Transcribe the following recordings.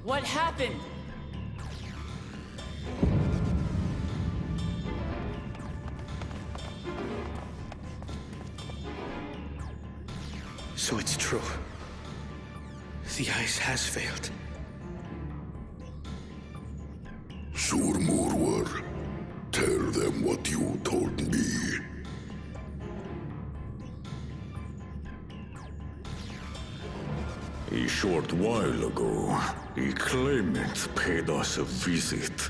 What happened? So it's true. The ice has failed. Surmurwar, tell them what you told me. A short while ago, a claimant paid us a visit.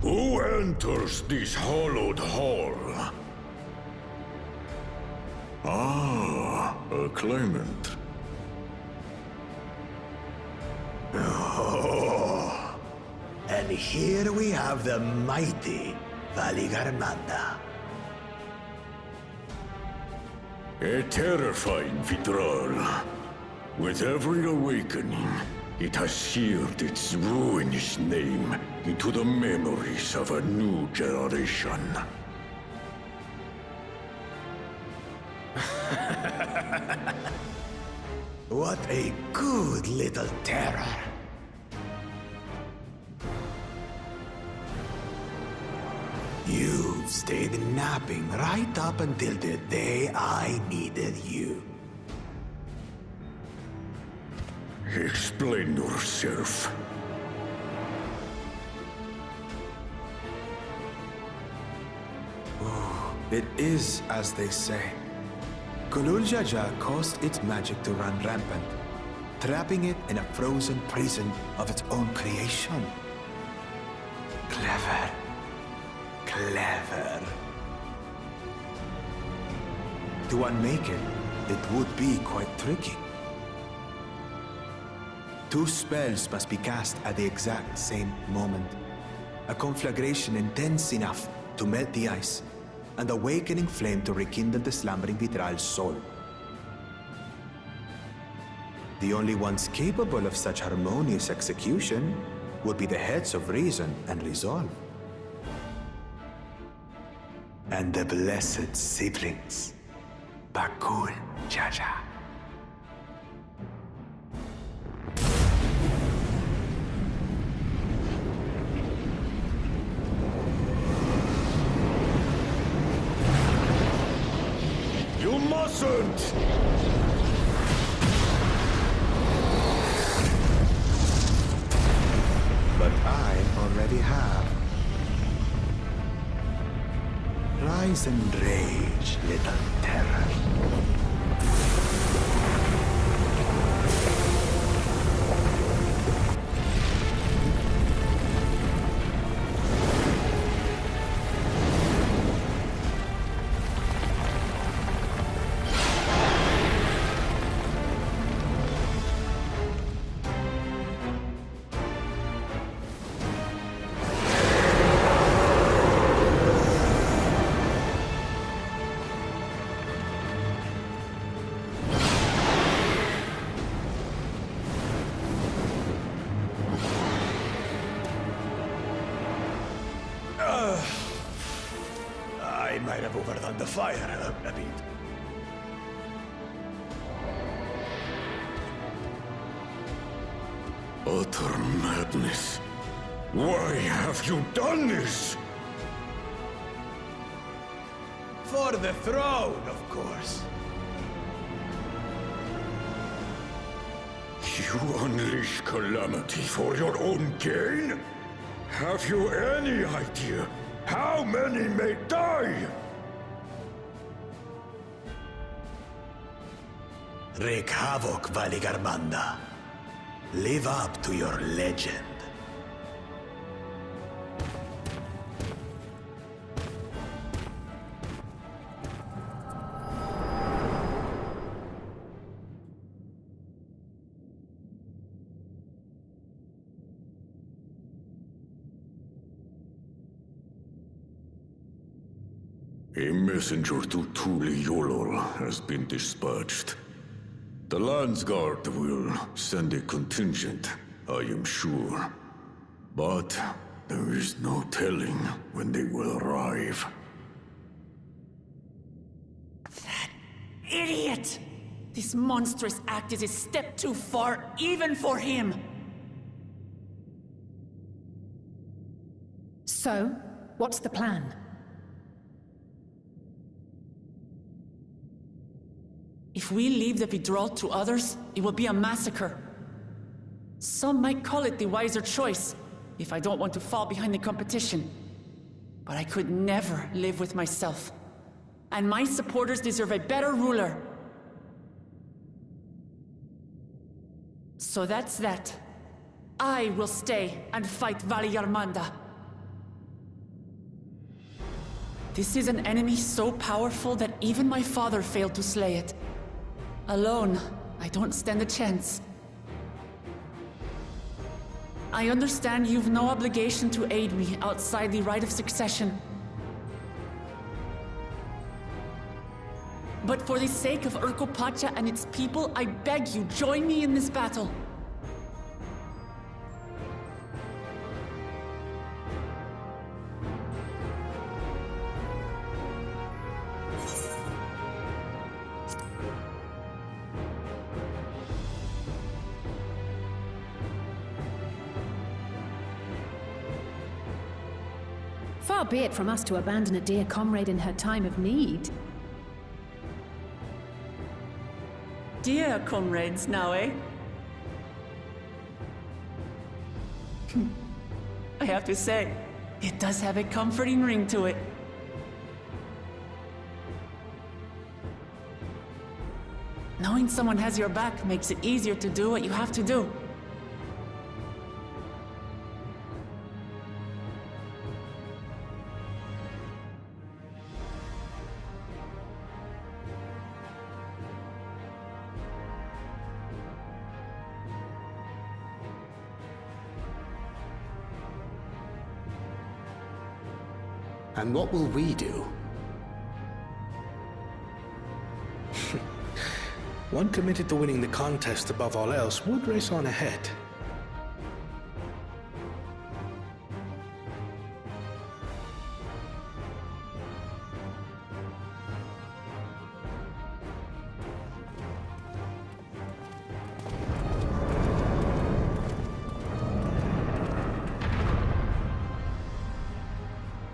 Who enters this hallowed hall? Ah, a claimant. Oh. And here we have the mighty Valigarmanda. A terrifying Vidral. With every awakening, it has seared its ruinous name into the memories of a new generation. What a good little terror. You've stayed napping right up until the day I needed you. Explain yourself. It is as they say. Kulul Jaja caused its magic to run rampant, trapping it in a frozen prison of its own creation. Clever. Clever. To unmake it, it would be quite tricky. 2 spells must be cast at the exact same moment. A conflagration intense enough to melt the ice, and awakening flame to rekindle the slumbering Vitral's soul. The only ones capable of such harmonious execution would be the heads of reason and resolve. And the blessed siblings, Bakul Jaja. You mustn't! But I already have. Rise and rage, little terror. I might have overdone the fire a bit. Utter madness. Why have you done this? For the throne, of course. You unleash calamity for your own gain? Have you any idea how many may die? Wreak havoc, Valigarmanda. Live up to your legend. A messenger to Tuli Yolol has been dispatched. The Landsguard will send a contingent I am sure. But there is no telling when they will arrive. That idiot! This monstrous act is a step too far, even for him! So, what's the plan? If we leave the withdrawal to others, it will be a massacre. Some might call it the wiser choice, if I don't want to fall behind the competition. But I could never live with myself. And my supporters deserve a better ruler. So that's that. I will stay and fight Valigarmanda. This is an enemy so powerful that even my father failed to slay it. Alone, I don't stand a chance. I understand you've no obligation to aid me outside the right of succession. But for the sake of Urkopacha and its people, I beg you, join me in this battle. Far be it from us to abandon a dear comrade in her time of need. Dear comrades now, eh? I have to say, it does have a comforting ring to it. Knowing someone has your back makes it easier to do what you have to do. And what will we do? One committed to winning the contest above all else would race on ahead.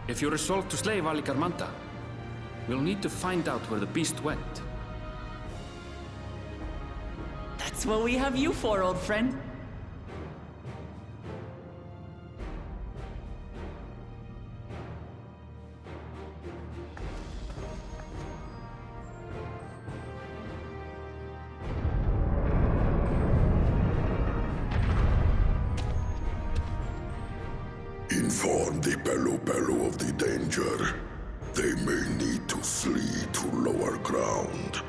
If you resolve to slay Valigarmanda, we'll need to find out where the beast went. That's what we have you for, old friend. Inform the Bello of the danger. They may need to flee to lower ground.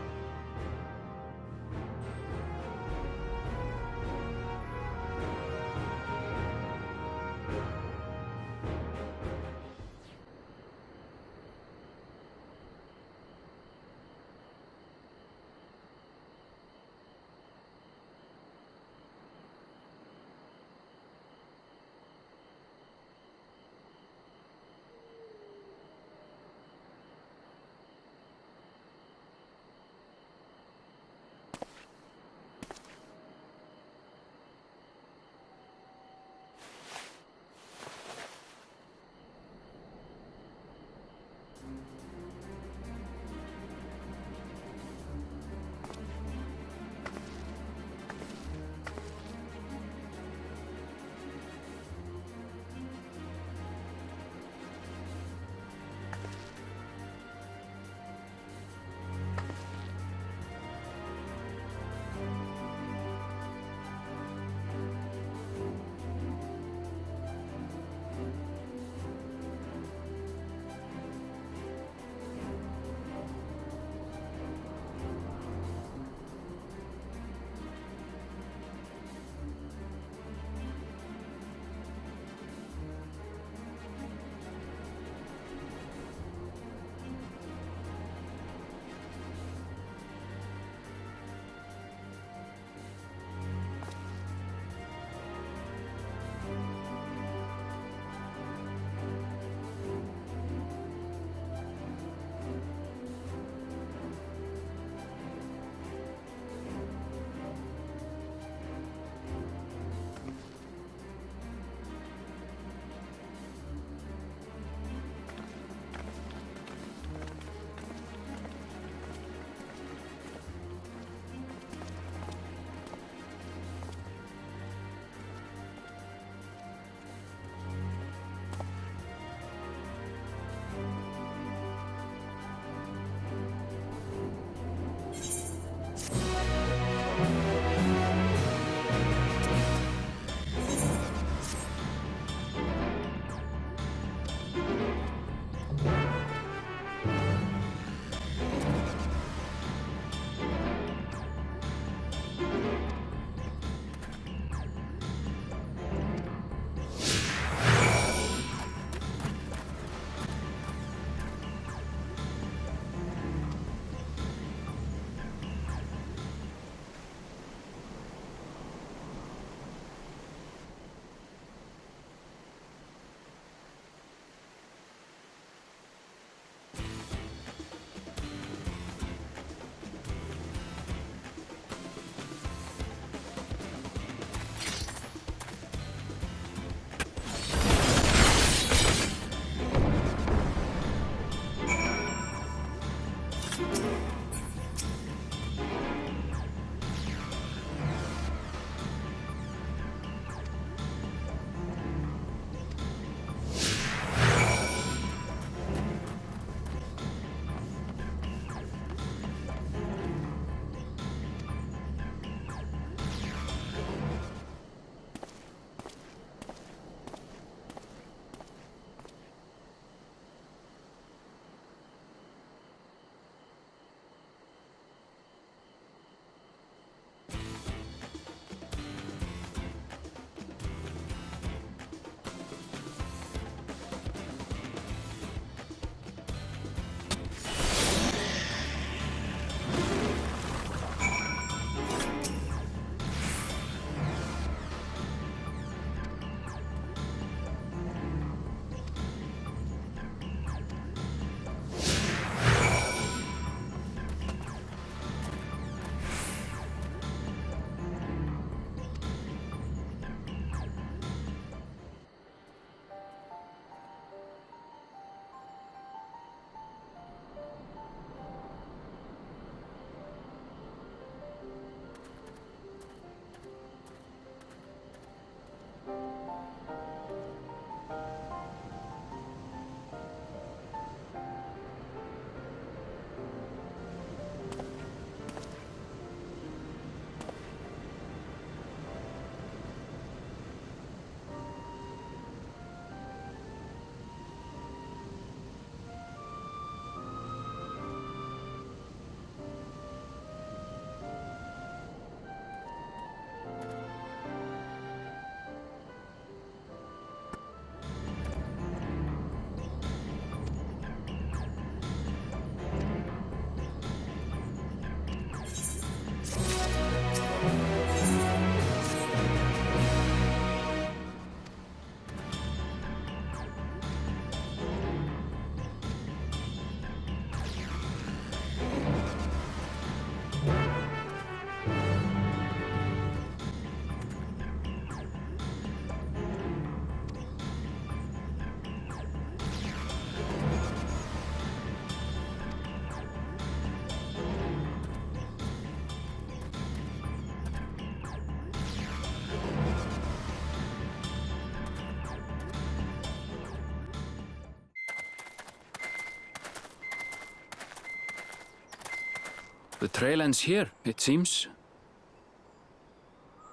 The trail ends here, it seems.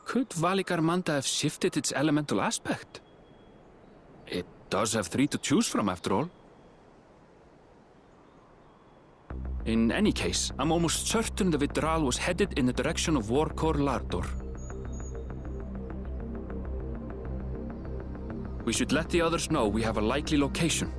Could Valigarmanda have shifted its elemental aspect? It does have 3 to choose from, after all. In any case, I'm almost certain the Vidral was headed in the direction of Warkor Lardor. We should let the others know we have a likely location.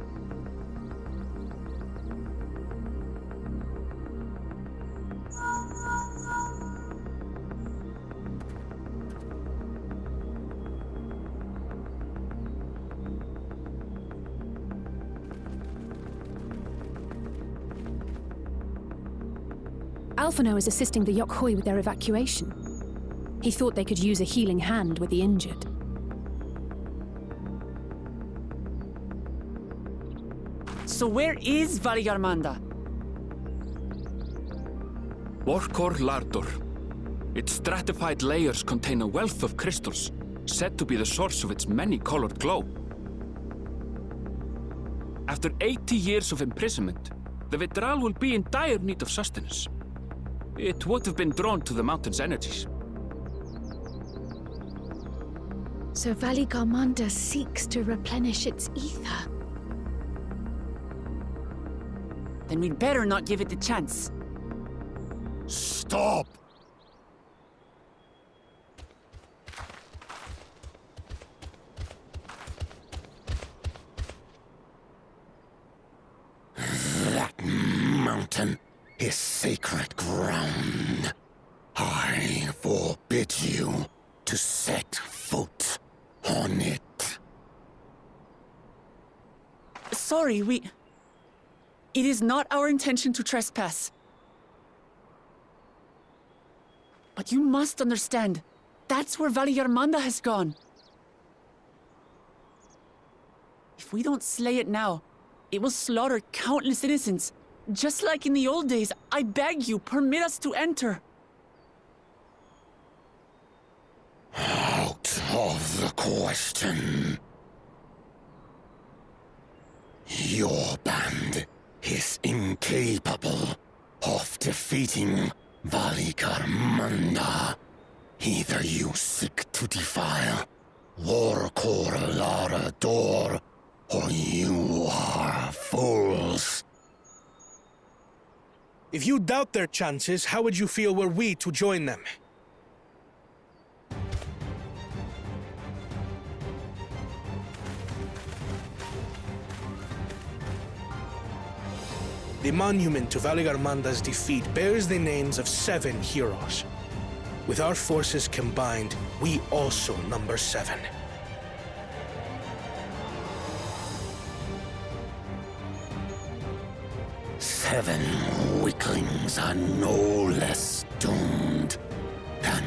Alphino is assisting the Yokhoi with their evacuation. He thought they could use a healing hand with the injured. So where is Valigarmanda? Warkor Lardor. Its stratified layers contain a wealth of crystals, said to be the source of its many-colored glow. After 80 years of imprisonment, the Vidral will be in dire need of sustenance. It would have been drawn to the mountain's energies. So Valigarmanda seeks to replenish its ether. Then we'd better not give it the chance. Stop! That mountain is sacred ground. I forbid you to set foot on it. Sorry, It is not our intention to trespass. But you must understand, that's where Valigarmanda has gone. If we don't slay it now, it will slaughter countless innocents. Just like in the old days, I beg you, permit us to enter. Out of the question. Your band is incapable of defeating Valigarmanda. Either you seek to defile Warkor Lardor, or you are fools. If you doubt their chances, how would you feel were we to join them? The monument to Valigarmanda's defeat bears the names of 7 heroes. With our forces combined, we also number 7. Seven weaklings are no less doomed than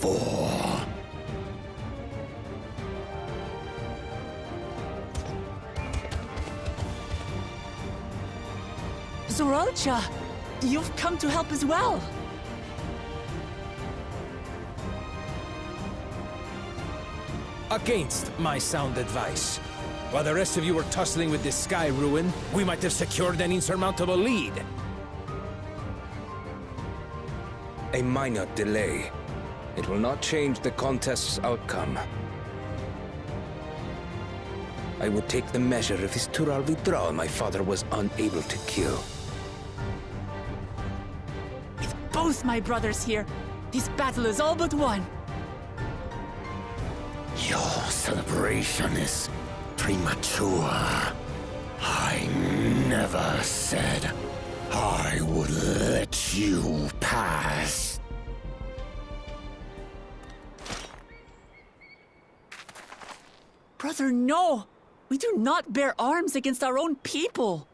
4. Zoralcha, you've come to help as well. Against my sound advice. While the rest of you were tussling with this sky ruin, we might have secured an insurmountable lead. A minor delay. It will not change the contest's outcome. I would take the measure of this Tural Vidral my father was unable to kill. With both my brothers here, this battle is all but won. Your celebration is premature. I never said I would let you pass. Brother, no! We do not bear arms against our own people!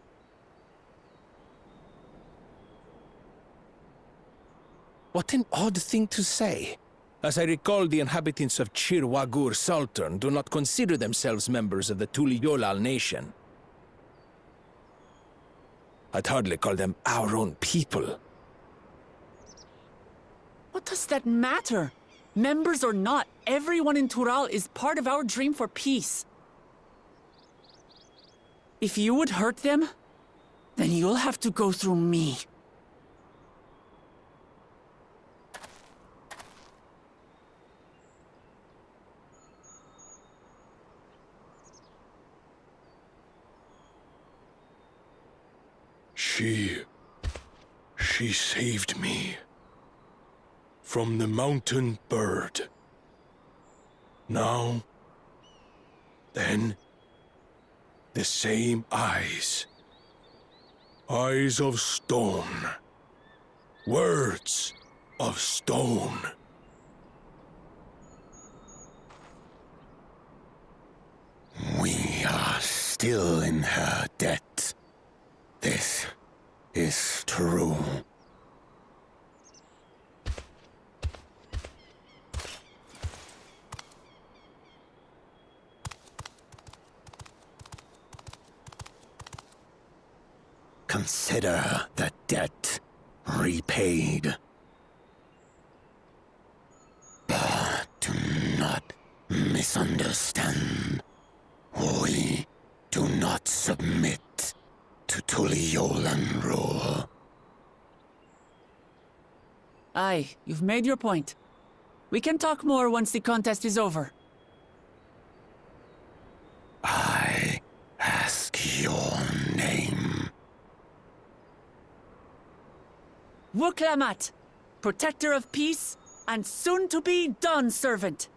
What an odd thing to say. As I recall, the inhabitants of Chir Wagur Sultan do not consider themselves members of the Tuliyolal nation. I'd hardly call them our own people. What does that matter? Members or not, everyone in Tural is part of our dream for peace. If you would hurt them, then you'll have to go through me. She saved me. From the mountain bird. Now, then, the same eyes. Eyes of stone. Words of stone. We are still in her debt. This is true. Consider the debt repaid. But do not misunderstand. We do not submit to Tuliolan rule. Aye, you've made your point. We can talk more once the contest is over. I ask your name. Wuklamat, protector of peace, and soon-to-be Dawn servant.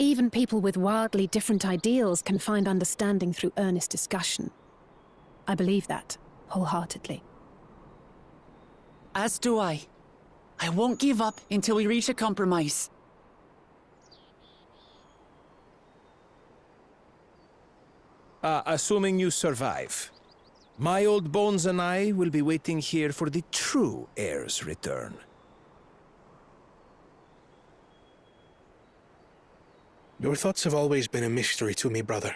Even people with wildly different ideals can find understanding through earnest discussion. I believe that, wholeheartedly. As do I. I won't give up until we reach a compromise. Assuming you survive. My old bones and I will be waiting here for the true heir's return. Your thoughts have always been a mystery to me, brother.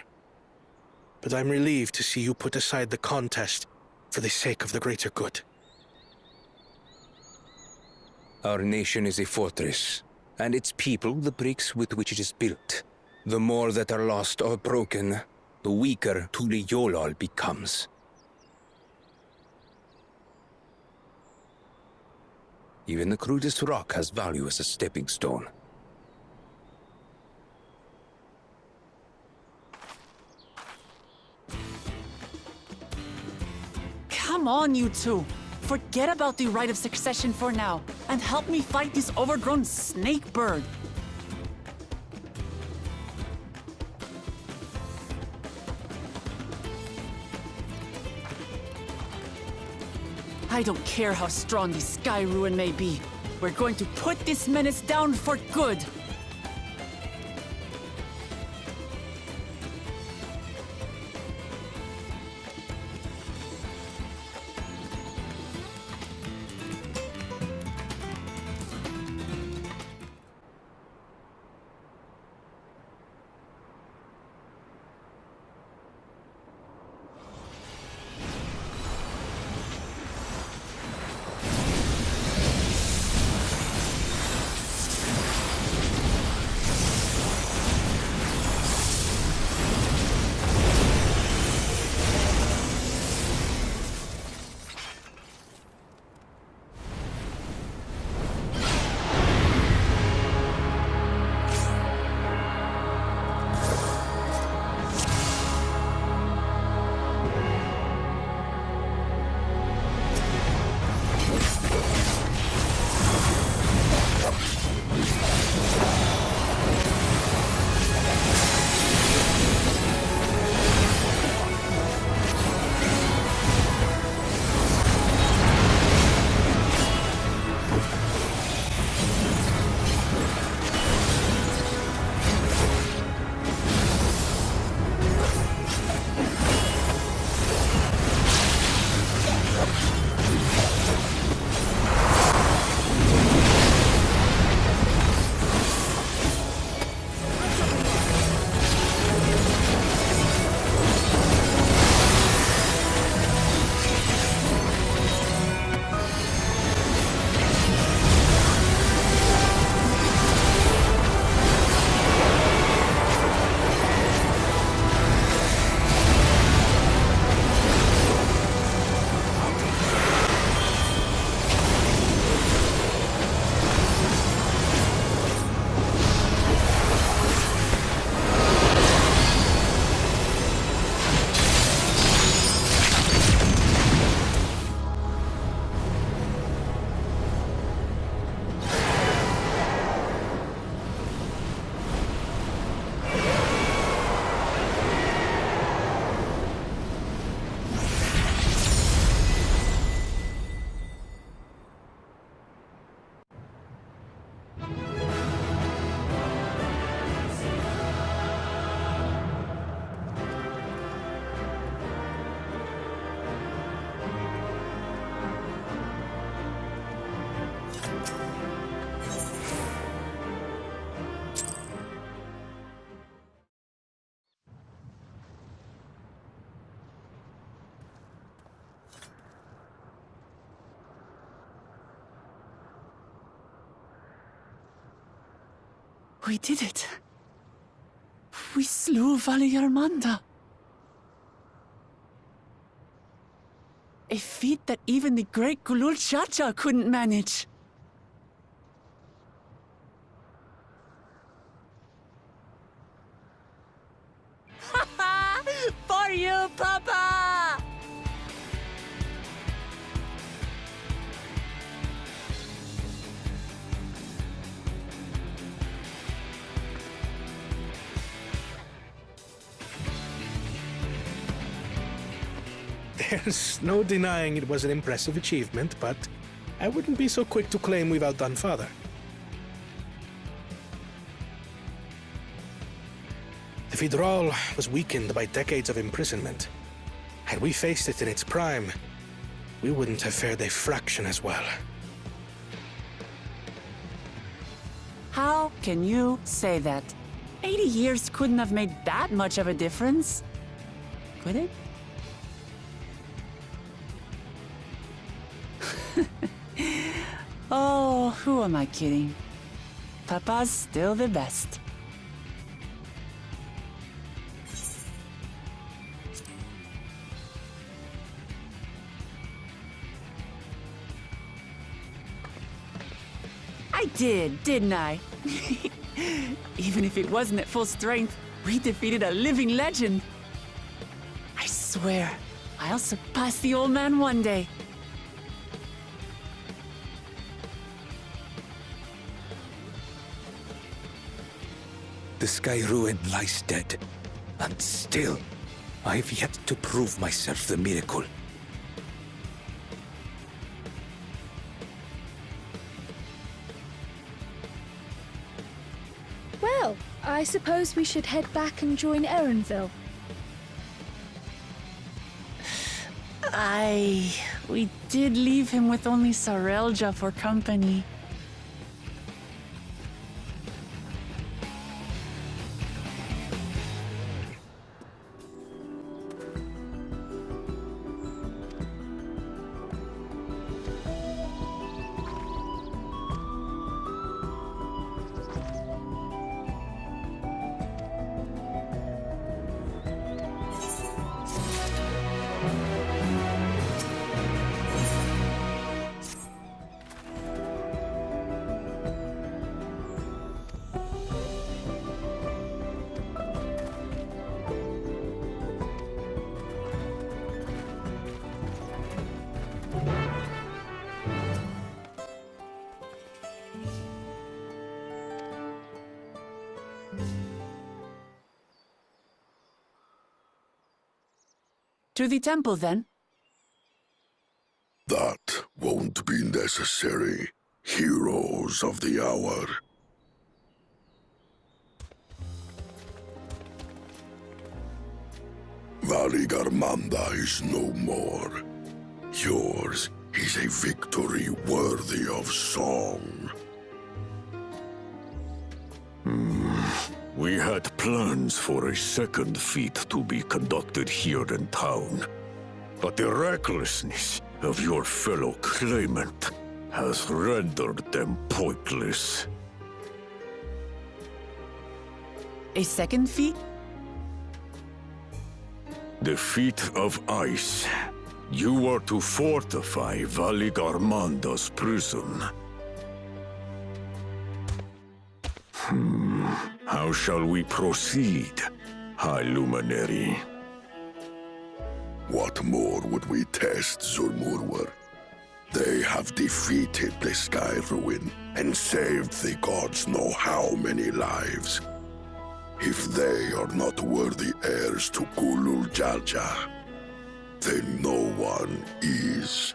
But I'm relieved to see you put aside the contest for the sake of the greater good. Our nation is a fortress, and its people the bricks with which it is built. The more that are lost or broken, the weaker Tuliyolal becomes. Even the crudest rock has value as a stepping stone. Come on, you two. Forget about the right of succession for now, and help me fight this overgrown snake bird. I don't care how strong the Sky Ruin may be. We're going to put this menace down for good. We did it. We slew Valigarmanda. A feat that even the great Gulul Chacha couldn't manage. For you, Papa! There's no denying it was an impressive achievement, but I wouldn't be so quick to claim we've outdone Father. The Fidral was weakened by decades of imprisonment. Had we faced it in its prime, we wouldn't have fared a fraction as well. How can you say that? 80 years couldn't have made that much of a difference. Could it? Oh, who am I kidding? Papa's still the best. I did, didn't I? Even if it wasn't at full strength, we defeated a living legend. I swear, I'll surpass the old man one day. The Sky Ruin lies dead, and still, I've yet to prove myself the miracle. Well, I suppose we should head back and join Erenville. We did leave him with only Sarelja for company. To the temple, then? That won't be necessary, heroes of the hour. Valigarmanda is no more. Yours is a victory worthy of song. We had plans for a second feat to be conducted here in town. But the recklessness of your fellow claimant has rendered them pointless. A second feat? The feat of ice. You are to fortify Valigarmanda's prison. How shall we proceed, High Luminary? What more would we test, Zulmurwar? They have defeated the Sky Ruin and saved the gods know how many lives. If they are not worthy heirs to Gulul Jalja, then no one is.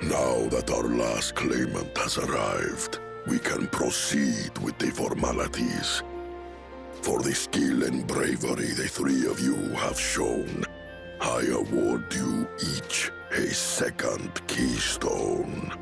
Now that our last claimant has arrived, we can proceed with the formalities. For the skill and bravery the three of you have shown, I award you each a second keystone.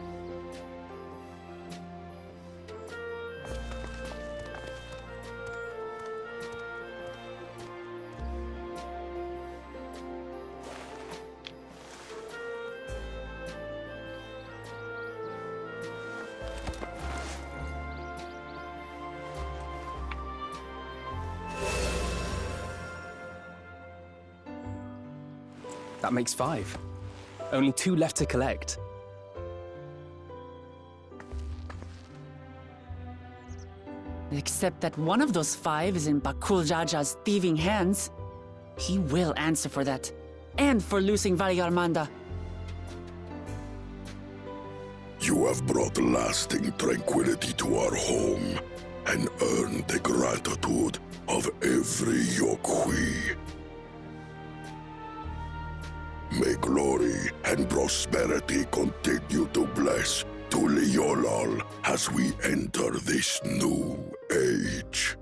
That makes 5. Only 2 left to collect. Except that one of those 5 is in Bakul Jaja's thieving hands. He will answer for that. And for losing Valigarmanda. You have brought lasting tranquility to our home and earned the gratitude of every Yokhui. May glory and prosperity continue to bless Tuliolal as we enter this new age.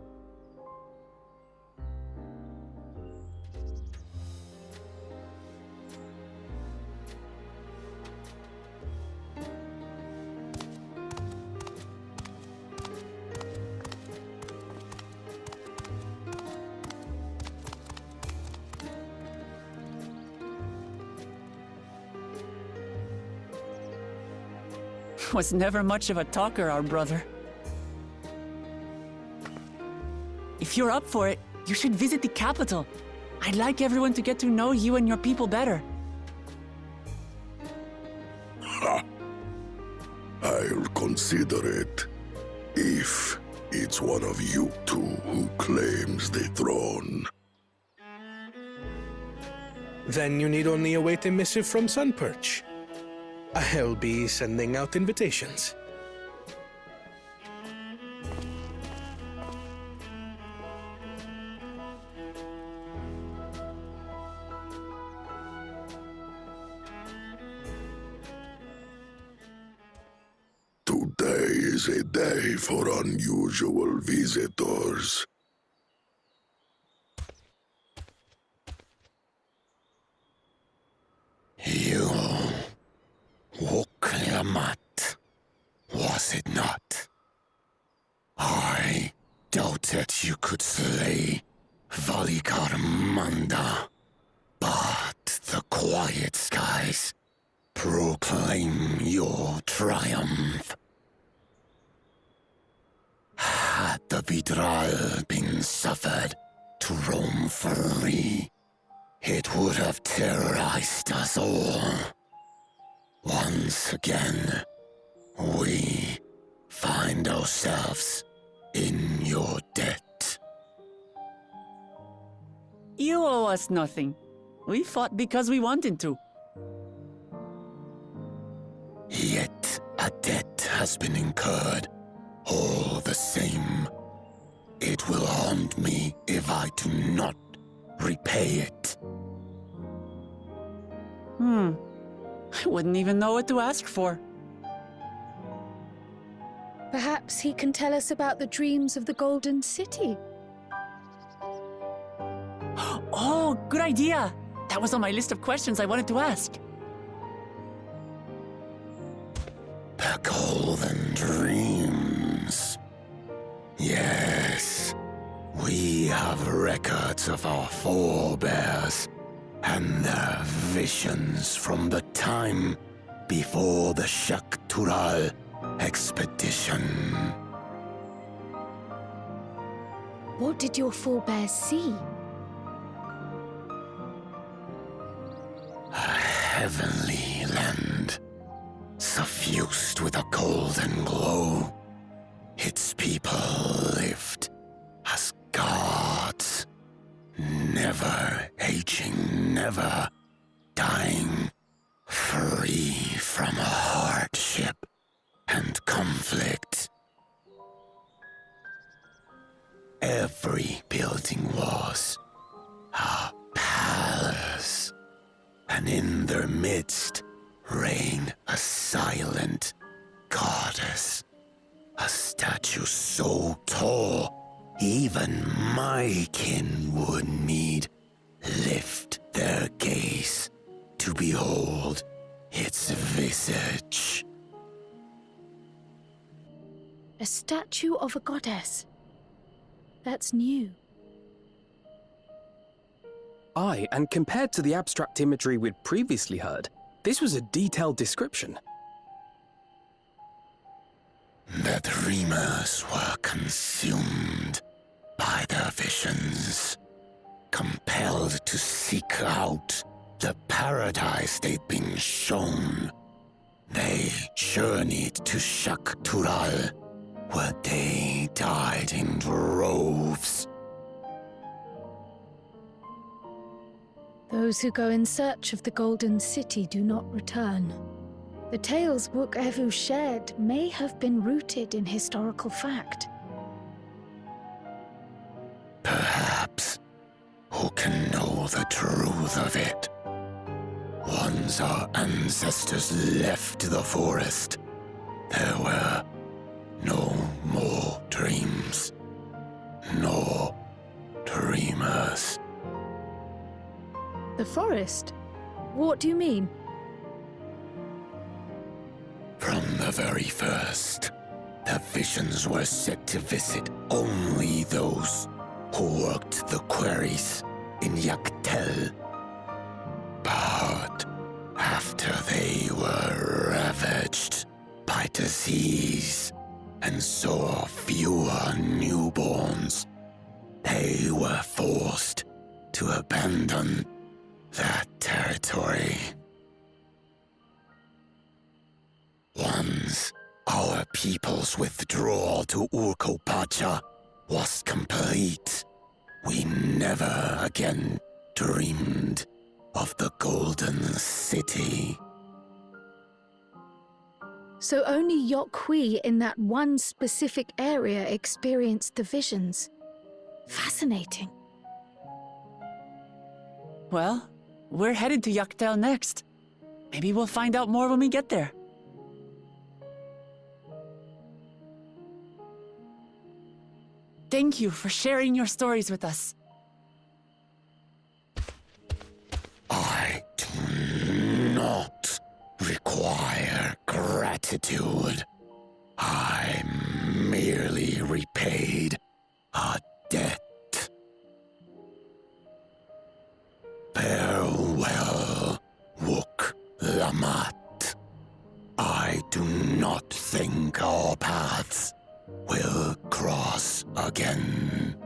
Was never much of a talker, our brother. If you're up for it, you should visit the capital. I'd like everyone to get to know you and your people better. Ha! I'll consider it. If it's one of you two who claims the throne. Then you need only await a missive from Sunperch. I'll be sending out invitations. Today is a day for unusual visitors. You... Wukliamat, was it not? I doubted you could slay Valigarmanda, but the quiet skies proclaim your triumph. Had the Vidral been suffered to roam free, it would have terrorized us all. Once again, we find ourselves in your debt. You owe us nothing. We fought because we wanted to. Yet a debt has been incurred. All the same, it will haunt me if I do not repay it. I wouldn't even know what to ask for. Perhaps he can tell us about the dreams of the Golden City. Oh, good idea! That was on my list of questions I wanted to ask. The Golden Dreams. Yes, we have records of our forebears and their visions from the time before the Shaktural expedition. What did your forebears see? A heavenly land, suffused with a golden glow. Its people lived as gods, never aging, never dying, free from hardship and conflict. Every building was a palace, and in their midst reigned a silent goddess, a statue so tall even my kin would need lift their gaze to behold its visage. A statue of a goddess. That's new. Aye, and compared to the abstract imagery we'd previously heard, this was a detailed description. The dreamers were consumed by their visions, compelled to seek out the paradise they'd been shown. They journeyed to Shak-Tural, where they died in droves. Those who go in search of the Golden City do not return. The tales Book Evu shared may have been rooted in historical fact. Perhaps. Who can know the truth of it? Once our ancestors left the forest, there were no more dreams, no dreamers. The forest? What do you mean? From the very first, the visions were set to visit only those who worked the quarries in Yaktel. But after they were ravaged by disease and saw fewer newborns, they were forced to abandon that territory. Once our people's withdrawal to Urkopacha was complete, we never again dreamed of the Golden City. So only Yokhui in that one specific area experienced the visions. Fascinating. Well, we're headed to Yaktel next. Maybe we'll find out more when we get there. Thank you for sharing your stories with us. I do not require gratitude. I merely repaid a debt. Farewell, Wook Lamat. I do not think our paths will cross again.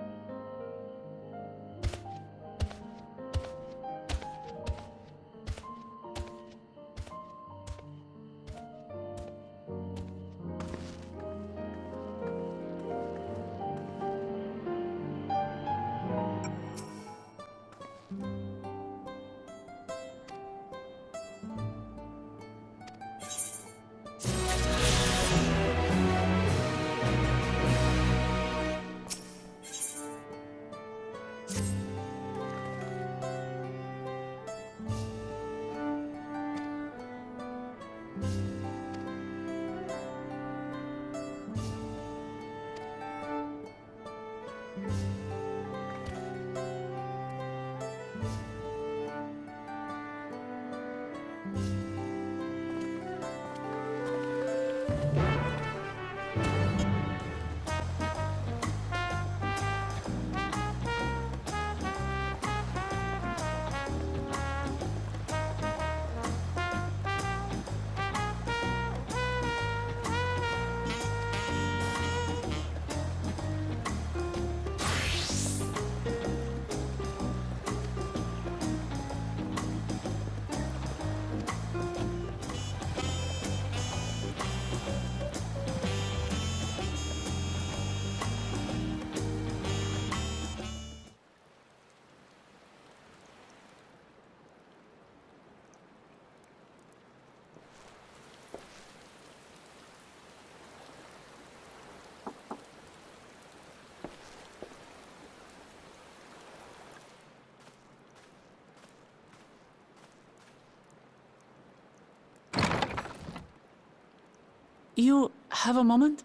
You have a moment?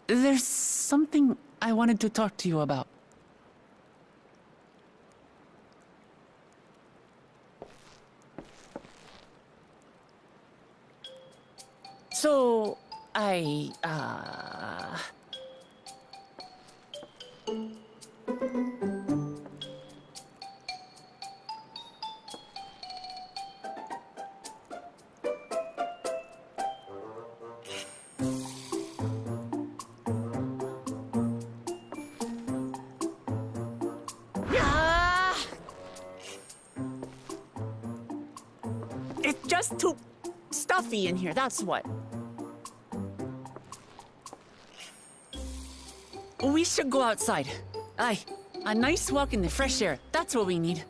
There's something I wanted to talk to you about. So, just too stuffy in here, that's what. We should go outside. Aye, a nice walk in the fresh air. That's what we need.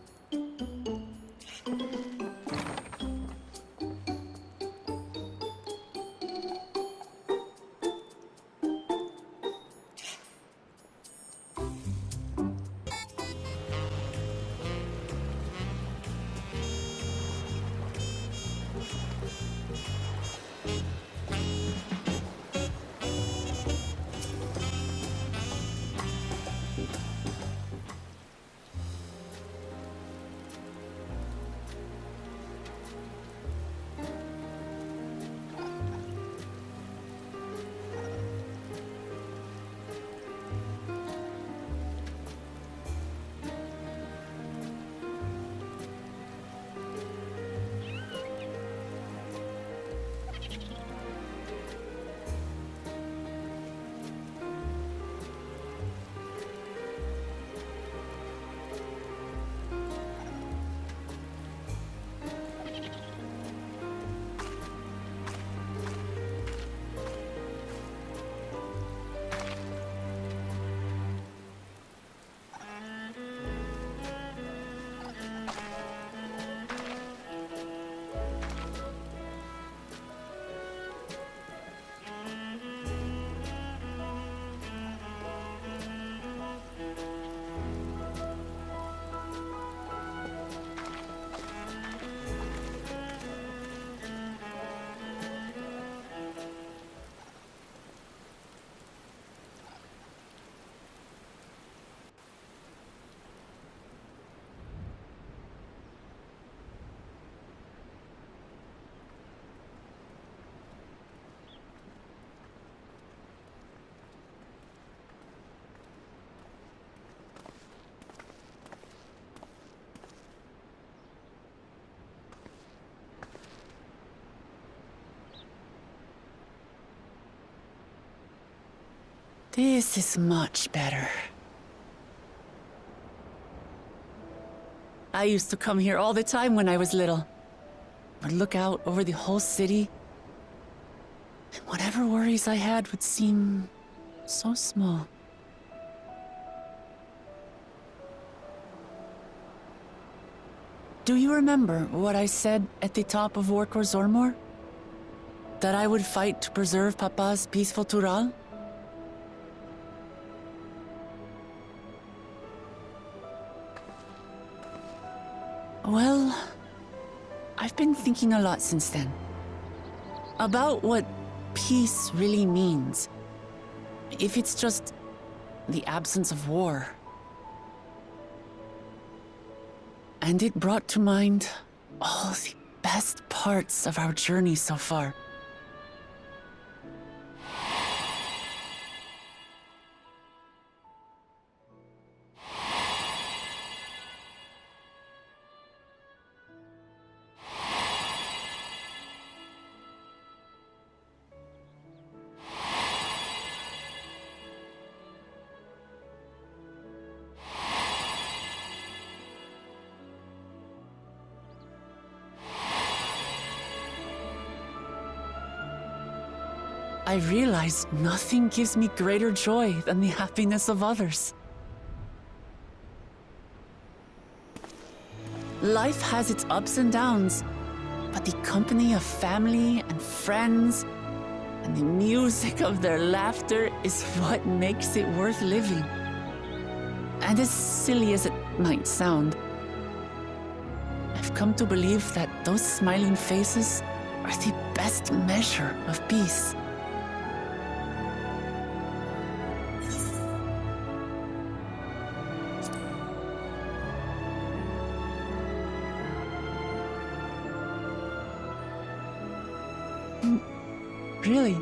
This is much better. I used to come here all the time when I was little. Would look out over the whole city, and whatever worries I had would seem so small. Do you remember what I said at the top of Workor Zormor? That I would fight to preserve Papa's peaceful Tural? Well, I've been thinking a lot since then. About what peace really means. If it's just the absence of war. And it brought to mind all the best parts of our journey so far. I realized nothing gives me greater joy than the happiness of others. Life has its ups and downs, but the company of family and friends and the music of their laughter is what makes it worth living. And as silly as it might sound, I've come to believe that those smiling faces are the best measure of peace. Really,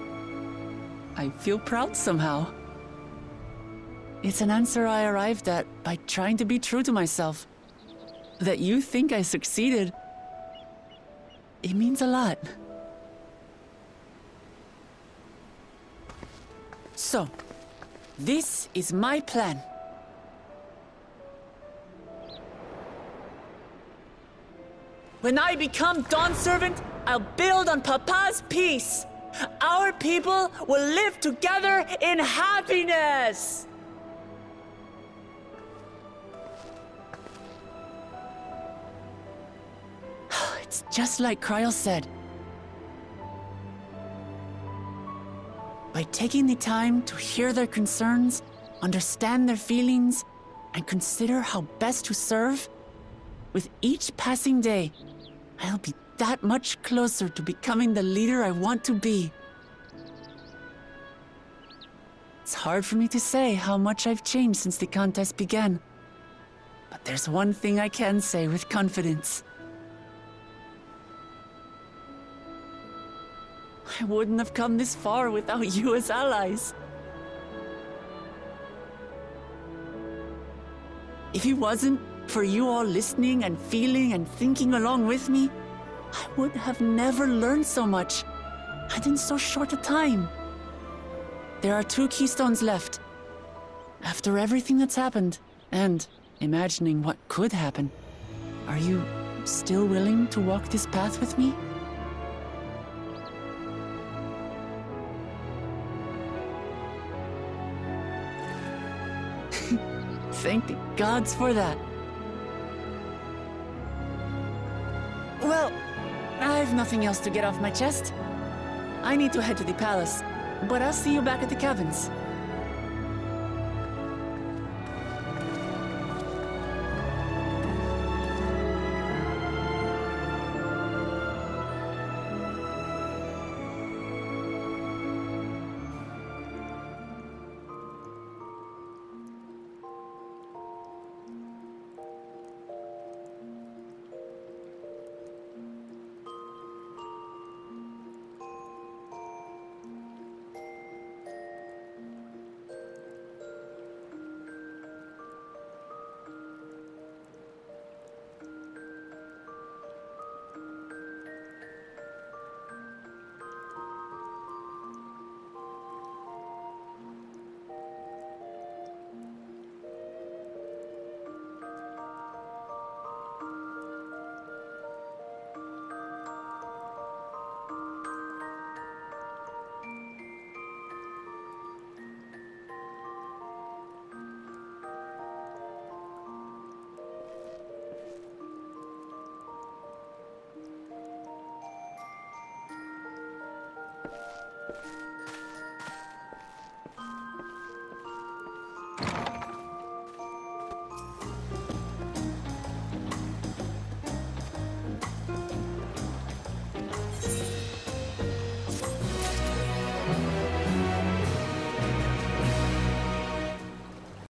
I feel proud somehow. It's an answer I arrived at by trying to be true to myself. That you think I succeeded, it means a lot. So, this is my plan. When I become Dawn Servant, I'll build on Papa's peace. Our people will live together in happiness! It's just like Kryl said. By taking the time to hear their concerns, understand their feelings, and consider how best to serve, with each passing day, I'll be that much closer to becoming the leader I want to be. It's hard for me to say how much I've changed since the contest began. But there's one thing I can say with confidence. I wouldn't have come this far without you as allies. If it wasn't for you all listening and feeling and thinking along with me, I would have never learned so much, and in so short a time. There are 2 keystones left. After everything that's happened, and imagining what could happen, are you still willing to walk this path with me? Thank the gods for that. Well, I've nothing else to get off my chest. I need to head to the palace, but I'll see you back at the cabins.